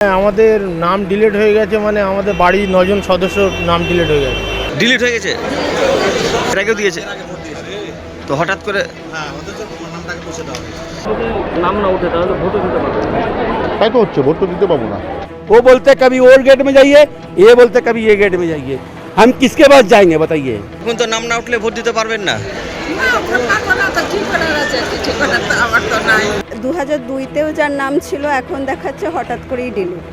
আমাদের নাম ডিলিট হয়ে গেছে, মানে আমাদের বাড়ির 9 জন সদস্যর নাম ডিলিট হয়ে গেছে। ডিলিট হয়ে গেছে? এটা কেউ দিয়েছে তো হঠাৎ করে? নাম না উঠে তাহলে ভোটও দিতে পারবে না। তাই তো হচ্ছে, ভোট তো দিতে পাবো না। वो बोलते कभी और गेट में जाइए, ये बोलते कभी ये गेट में जाइए। हम किसके पास जाएंगे बताइए? এখন তো নাম না উঠলে ভোট দিতে পারবেন না। 2002-তেও যার নাম ছিল এখন দেখাচ্ছে হঠাৎ করেই ডিলিট।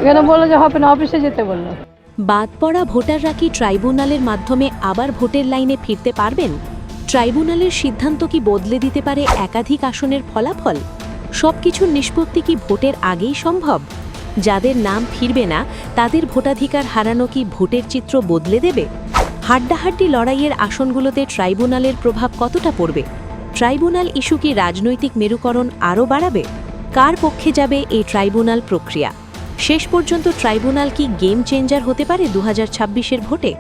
এখানে বললো যে হবে না, অফিসে যেতে বললো। বাদ পড়া ভোটাররা কি ট্রাইব্যুনালের মাধ্যমে আবার ভোটের লাইনে ফিরতে পারবেন? ট্রাইব্যুনালের সিদ্ধান্ত কি বদলে দিতে পারে একাধিক আসনের ফলাফল? সবকিছুর নিষ্পত্তি কি ভোটের আগেই সম্ভব? যাদের নাম ফিরবে না তাদের ভোটাধিকার হারানো কি ভোটের চিত্র বদলে দেবে? হাড্ডাহাড্ডি লড়াইয়ের আসনগুলোতে ট্রাইব্যুনালের প্রভাব কতটা পড়বে? ট্রাইব্যুনাল ইস্যু কি রাজনৈতিক মেরুকরণ আরও বাড়াবে? কার পক্ষে যাবে এই ট্রাইব্যুনাল প্রক্রিয়া? শেষ পর্যন্ত ট্রাইব্যুনাল কি গেম চেঞ্জার হতে পারে 2026-এর ভোটে?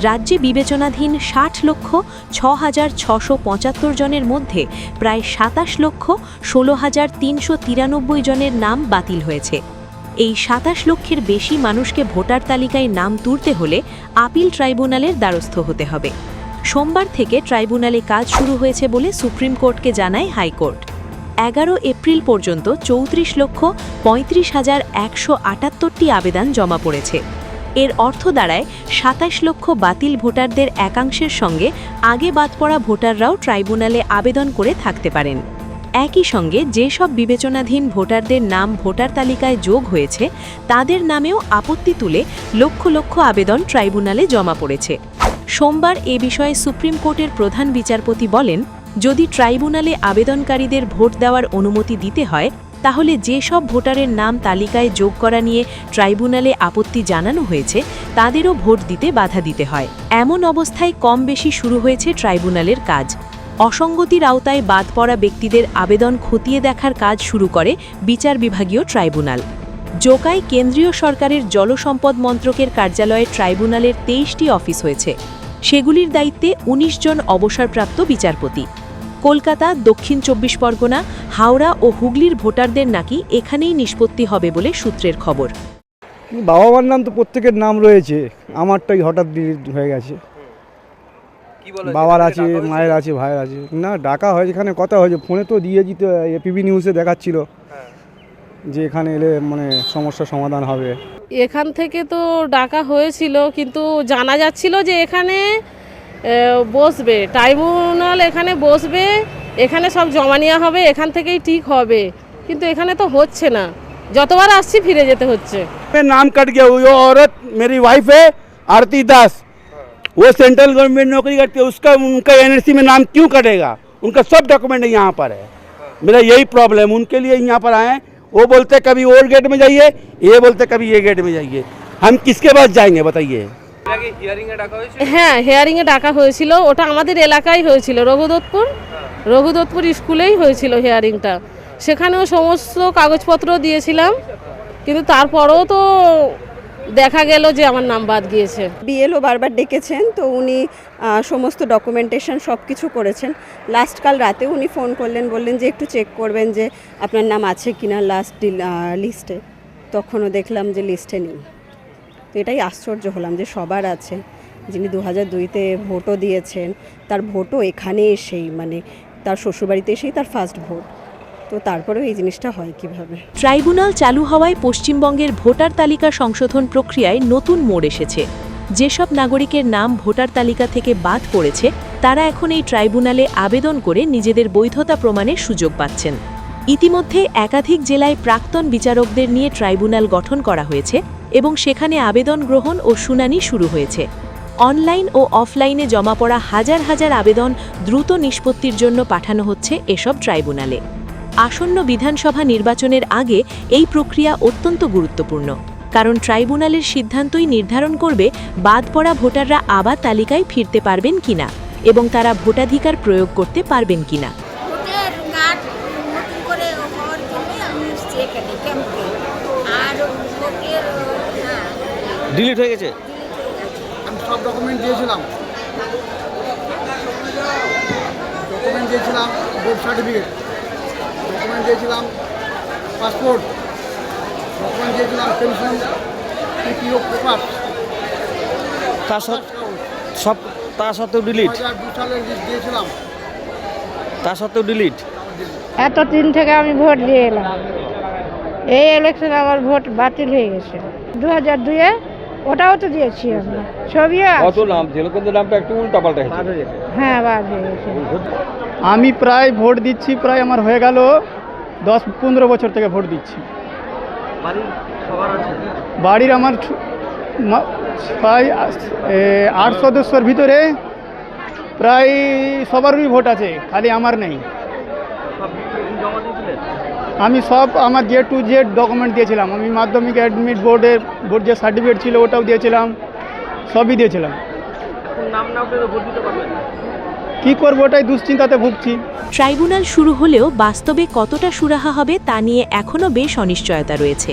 রাজ্যে বিবেচনাধীন 60,06,675 জনের মধ্যে প্রায় 27,16,393 জনের নাম বাতিল হয়েছে। এই 27 লক্ষের বেশি মানুষকে ভোটার তালিকায় নাম তুলতে হলে আপিল ট্রাইব্যুনালের দ্বারস্থ হতে হবে। সোমবার থেকে ট্রাইব্যুনালে কাজ শুরু হয়েছে বলে সুপ্রিম কোর্টকে জানায় হাইকোর্ট। 11 এপ্রিল পর্যন্ত 34,35,178টি আবেদন জমা পড়েছে। এর অর্থ দাঁড়ায় 27 লক্ষ বাতিল ভোটারদের একাংশের সঙ্গে আগে বাদ পড়া ভোটাররাও ট্রাইব্যুনালে আবেদন করে থাকতে পারেন। একই সঙ্গে যেসব বিবেচনাধীন ভোটারদের নাম ভোটার তালিকায় যোগ হয়েছে তাদের নামেও আপত্তি তুলে লক্ষ লক্ষ আবেদন ট্রাইব্যুনালে জমা পড়েছে। সোমবার এ বিষয়ে সুপ্রিম কোর্টের প্রধান বিচারপতি বলেন, যদি ট্রাইব্যুনালে আবেদনকারীদের ভোট দেওয়ার অনুমতি দিতে হয় তাহলে যেসব ভোটারের নাম তালিকায় যোগ করা নিয়ে ট্রাইব্যুনালে আপত্তি জানানো হয়েছে তাদেরও ভোট দিতে বাধা দিতে হয়। এমন অবস্থায় কম বেশি শুরু হয়েছে ট্রাইব্যুনালের কাজ। অসঙ্গতির আওতায় বাদ পড়া ব্যক্তিদের আবেদন খতিয়ে দেখার কাজ শুরু করে বিচার বিভাগীয় ট্রাইব্যুনাল। জোকায় কেন্দ্রীয় সরকারের জলসম্পদ মন্ত্রকের কার্যালয়ে ট্রাইব্যুনালের 23টি অফিস হয়েছে। সেগুলির দায়িত্বে 19 জন অবসরপ্রাপ্ত বিচারপতি। কলকাতা, দক্ষিণ 24 পরগনা, হাওড়া ও হুগলির ভোটারদের নাকি এখানেই নিষ্পত্তি হবে বলে সূত্রের খবর। বাবা মার নাম তো প্রত্যেকের নাম রয়েছে, আমারটাই হঠাৎ ডিলিট হয়ে গেছে। বাবার আছে, মায়ের আছে, ভাইয়ের আছে। না ডাকা হয়েছে, এখানে কথা হয়েছে, ফোনে তো দিয়ে দিতে, এপিবি নিউজে দেখাচ্ছিল যে এখানে এলে মানে সমস্যার সমাধান হবে। এখান থেকে তো ডাকা হয়েছিল, কিন্তু জানা যাচ্ছিল যে এখানে বসবে ট্রাইব্যুনাল, এখানে বসবে, এখানে সব জমা নেওয়া হবে, এখান থেকেই ঠিক হবে, কিন্তু এখানে তো হচ্ছে না। যতবার আসছি ফিরে যেতে হচ্ছে। नाम कट गया, वो औरत मेरी वाइफ है आरती दास, वो सेंट्रल गवर्नमेंट नौकरी करती है, उसका उनका एनआरसी में नाम क्यों कटेगा? उनका सब डॉक्यूमेंट यहाँ पर है। मेरा यही प्रॉब्लम, उनके लिए यहाँ पर आए। वो बोलते कभी और गेट में जाइए, ये बोलते कभी ये गेट में जाइए। हम किसके पास जाएंगे बताइए? হ্যাঁ, হিয়ারিংয়ে ডাকা হয়েছিল, ওটা আমাদের এলাকায় হয়েছিল, রঘুদত্তপুর স্কুলেই হয়েছিল হিয়ারিংটা। সেখানেও সমস্ত কাগজপত্র দিয়েছিলাম, কিন্তু তারপরেও তো দেখা গেল যে আমার নাম বাদ গিয়েছে। বিএলও বারবার ডেকেছেন, তো উনি সমস্ত ডকুমেন্টেশন সব কিছু করেছেন। লাস্ট কাল রাতে উনি ফোন করলেন, বললেন যে একটু চেক করবেন যে আপনার নাম আছে কিনা লাস্ট লিস্টে। তখনও দেখলাম যে লিস্টে নেই। তো এটাই আশ্চর্য হলাম যে সবার আছে, যিনি 2002-তে ভোটও দিয়েছেন, তার ভোটও এখানে এসেই, মানে তার শ্বশুরবাড়িতে এসেই তার ফার্স্ট ভোট, তো তারপরেও এই জিনিসটা হয় কিভাবে? ট্রাইব্যুনাল চালু হওয়ায় পশ্চিমবঙ্গের ভোটার তালিকা সংশোধন প্রক্রিয়ায় নতুন মোড় এসেছে। যেসব নাগরিকের নাম ভোটার তালিকা থেকে বাদ পড়েছে তারা এখন এই ট্রাইব্যুনালে আবেদন করে নিজেদের বৈধতা প্রমাণের সুযোগ পাচ্ছেন। ইতিমধ্যে একাধিক জেলায় প্রাক্তন বিচারকদের নিয়ে ট্রাইব্যুনাল গঠন করা হয়েছে এবং সেখানে আবেদন গ্রহণ ও শুনানি শুরু হয়েছে। অনলাইন ও অফলাইনে জমা পড়া হাজার হাজার আবেদন দ্রুত নিষ্পত্তির জন্য পাঠানো হচ্ছে এসব ট্রাইব্যুনালে। আসন্ন বিধানসভা নির্বাচনের আগে এই প্রক্রিয়া অত্যন্ত গুরুত্বপূর্ণ, কারণ ট্রাইব্যুনালের সিদ্ধান্তই নির্ধারণ করবে বাদ পড়া ভোটাররা আবার তালিকায় ফিরতে পারবেন কিনা এবং তারা ভোটাধিকার প্রয়োগ করতে পারবেন কিনা। ডিলিট হয়ে গেছে? আমি সব ডকুমেন্ট দিয়েছিলাম, বোর্ড সার্টিফিকেট, ডকুমেন্ট দিয়েছিলাম, পাসপোর্ট, ডকুমেন্ট দিয়েছিলাম পেনশন পিপিও পেপার তা সত্ত্বেও ডিলিট 2002 সালের লিস্ট দিয়েছিলাম। তা সত্ত্বেও ডিলিট। এত দিন থেকে আমি ভোট দিয়ে এলাম, এই ইলেকশনে আমার ভোট বাতিল হয়ে গেছে। 2002-এ ওটাও তো দিয়েছি আমরা, ছবিও কত নাম ছিল কিন্তু নামটা একটু উল্টাপাল্টা হয়েছে। হ্যাঁ বাদ হয়ে গেছে। আমি প্রায় ভোট দিচ্ছি, প্রায় আমার হয়ে গেল 10-15 বছর থেকে ভোট দিচ্ছি। বাড়ির আমার প্রায় 8 সদস্যর ভিতরে প্রায় সবারই ভোট আছে, খালি আমার নেই। আমি সব আমার যে টু জেড ডকুমেন্ট দিয়েছিলাম। আমি মাধ্যমিক অ্যাডমিট বোর্ডের যে সার্টিফিকেট ছিল ওটাও দিয়েছিলাম, সবই দিয়েছিলাম। কি করবো, ওটাই দুশ্চিন্তাতে ভুগছি। ট্রাইব্যুনাল শুরু হলেও বাস্তবে কতটা সুরাহা হবে তা নিয়ে এখনও বেশ অনিশ্চয়তা রয়েছে।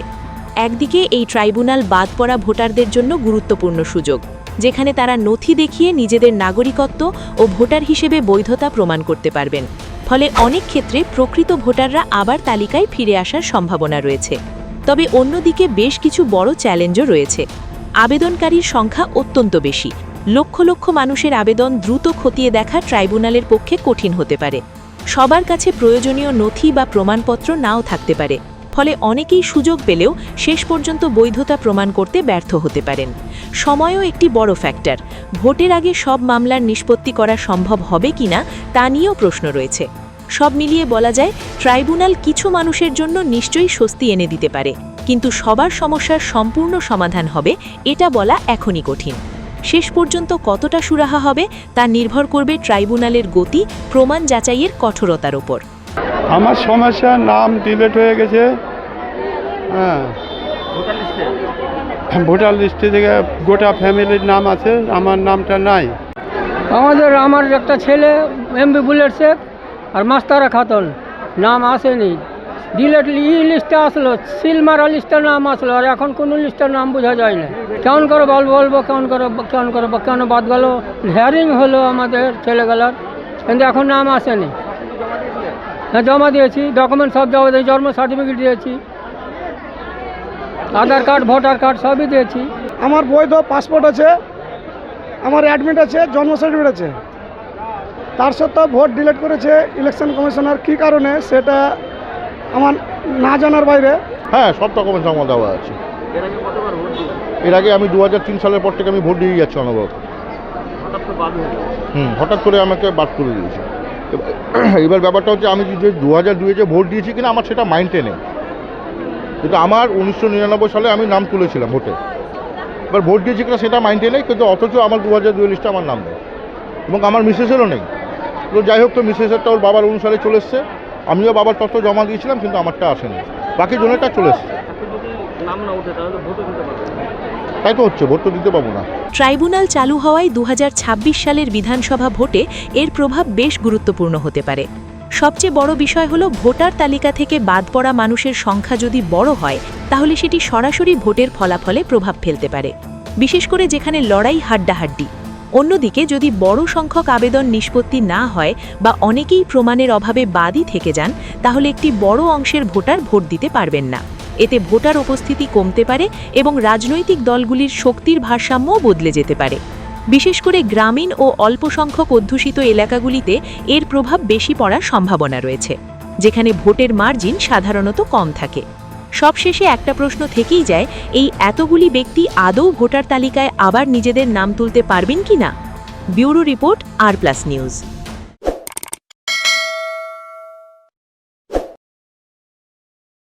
একদিকে এই ট্রাইব্যুনাল বাদ পড়া ভোটারদের জন্য গুরুত্বপূর্ণ সুযোগ, যেখানে তারা নথি দেখিয়ে নিজেদের নাগরিকত্ব ও ভোটার হিসেবে বৈধতা প্রমাণ করতে পারবেন। ফলে অনেক ক্ষেত্রে প্রকৃত ভোটাররা আবার তালিকায় ফিরে আসার সম্ভাবনা রয়েছে। তবে অন্যদিকে বেশ কিছু বড় চ্যালেঞ্জও রয়েছে। আবেদনকারীর সংখ্যা অত্যন্ত বেশি। লক্ষ লক্ষ মানুষের আবেদন দ্রুত খতিয়ে দেখা ট্রাইব্যুনালের পক্ষে কঠিন হতে পারে। সবার কাছে প্রয়োজনীয় নথি বা প্রমাণপত্র নাও থাকতে পারে। ফলে অনেকেই সুযোগ পেলেও শেষ পর্যন্ত বৈধতা প্রমাণ করতে ব্যর্থ হতে পারেন। সময়ও একটি বড় ফ্যাক্টর। ভোটের আগে সব মামলার নিষ্পত্তি করা সম্ভব হবে কিনা তা নিয়েও প্রশ্ন রয়েছে। সব মিলিয়ে বলা যায়, ট্রাইব্যুনাল কিছু মানুষের জন্য নিশ্চয়ই স্বস্তি এনে দিতে পারে, কিন্তু সবার সমস্যার সম্পূর্ণ সমাধান হবে এটা বলা এখনই কঠিন। শেষ পর্যন্ত কতটা সুরাহা হবে তা নির্ভর করবে ট্রাইব্যুনালের গতি, প্রমাণ যাচাইয়ের কঠোরতার উপর। আমার সমস্যা, নাম ডিলিট হয়ে গেছে। হ্যাঁ, ভোটার লিস্টে থেকে গোটা ফ্যামিলির নাম আছে, আমার নামটা নাই। আমার একটা ছেলে এমবি বুলেট শেখ আর মাস্তারা খাতুন নাম আসেনি। ডিলেট লিস্টে আসলো, সিল মারা লিস্টের নাম আসলো, আর এখন কোনো লিস্টের নাম বোঝা যায় না। কেমন করে বলবো কেন বাদ গেল। হিয়ারিং হলো আমাদের ছেলেগুলার, কিন্তু এখন নাম আসেনি। হ্যাঁ, জমা দিয়েছি, ডকুমেন্ট সব জমা দিয়েছি, জন্ম সার্টিফিকেট দিয়েছি, আধার কার্ড, ভোটার কার্ড সবই দিয়েছি। আমার বৈধ পাসপোর্ট আছে, আমার অ্যাডমিট আছে, জন্ম সার্টিফিকেট আছে। তার সত্ত্বেও ভোট ডিলিট করেছে ইলেকশন কমিশনার। কী কারণে সেটা আমার না জানার বাইরে। হ্যাঁ, সব ডকুমেন্ট জমা দেওয়া আছে। এর আগে আমি 2003 সালের পর থেকে আমি ভোট দিয়ে যাচ্ছি অনবরত। হঠাৎ করে আমাকে বাদ করে দিয়েছে। এবার ব্যাপারটা হচ্ছে, আমি যে 2002-এ যে ভোট দিয়েছি কিনা আমার সেটা মাইন্ডে নেই। কিন্তু আমার 1999 সালে আমি নাম তুলেছিলাম ভোটে। এবার ভোট দিয়েছি কিনা সেটা মাইন্ডে নেই, কিন্তু অথচ আমার 2002 লিস্টে আমার নাম নেই এবং আমার মিসেসেরও নেই। তো যাই হোক, তো মিসেসেরটা ওর বাবার অনুসারে চলে এসছে। আমিও বাবার তথ্য জমা দিয়েছিলাম, কিন্তু আমারটা আসেনি, বাকি জনেরটা চলে এসছে। তাই তো হচ্ছে, ভোট তো দিতে পাবো না। ট্রাইব্যুনাল চালু হওয়ায় 2026 সালের বিধানসভা ভোটে এর প্রভাব বেশ গুরুত্বপূর্ণ হতে পারে। সবচেয়ে বড় বিষয় হলো, ভোটার তালিকা থেকে বাদ পড়া মানুষের সংখ্যা যদি বড় হয়, তাহলে সেটি সরাসরি ভোটের ফলাফলে প্রভাব ফেলতে পারে, বিশেষ করে যেখানে লড়াই হাড্ডাহাড্ডি। অন্যদিকে যদি বড় সংখ্যক আবেদন নিষ্পত্তি না হয় বা অনেকেই প্রমাণের অভাবে বাদই থেকে যান, তাহলে একটি বড় অংশের ভোটার ভোট দিতে পারবেন না। এতে ভোটার উপস্থিতি কমতে পারে এবং রাজনৈতিক দলগুলির শক্তির ভারসাম্যও বদলে যেতে পারে। বিশেষ করে গ্রামীণ ও অল্প সংখ্যক অধ্যুষিত এলাকাগুলিতে এর প্রভাব বেশি পড়ার সম্ভাবনা রয়েছে, যেখানে ভোটের মার্জিন সাধারণত কম থাকে। সবশেষে একটা প্রশ্ন থেকেই যায়, এই এতগুলি ব্যক্তি আদৌ ভোটার তালিকায় আবার নিজেদের নাম তুলতে পারবেন কিনা? ব্যুরো রিপোর্ট, আর প্লাস নিউজ।